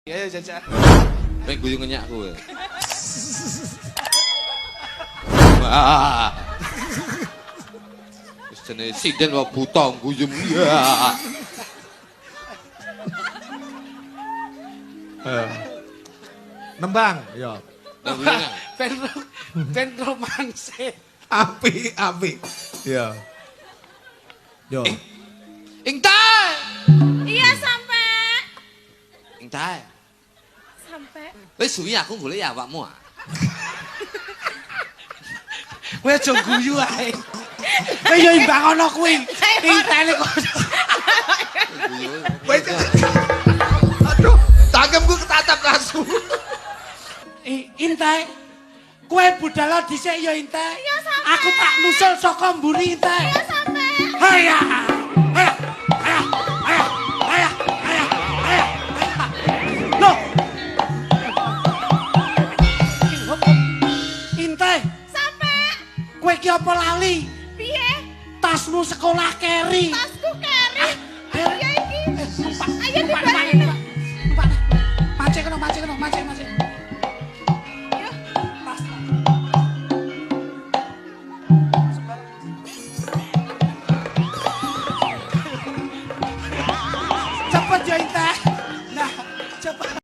Ayo jajak. Pengen guyu ngenyak kowe. Wis jenenge sinden wae buta guyu. Nembang, ya. Ben romanse. Api. Ya. Yo. Ing tae. Iya sampai. Ing tae. Sampai. Wis suwi aku golek ya awakmu. Kowe aja guyu ae. Kowe yo imbang ana kuwi. Intene kok. Aduh, tanganku ketatap langsung. Intai. Kowe budal dhisik ya Intai. Aku tak nusul saka mburi Intai. Iya sampai. Haya. Loh. Intai. Sampai. Kowe iki apa lali? Piye? Tasmu sekolah keri. Tasku keri. Ayo. Ya iki. Ayo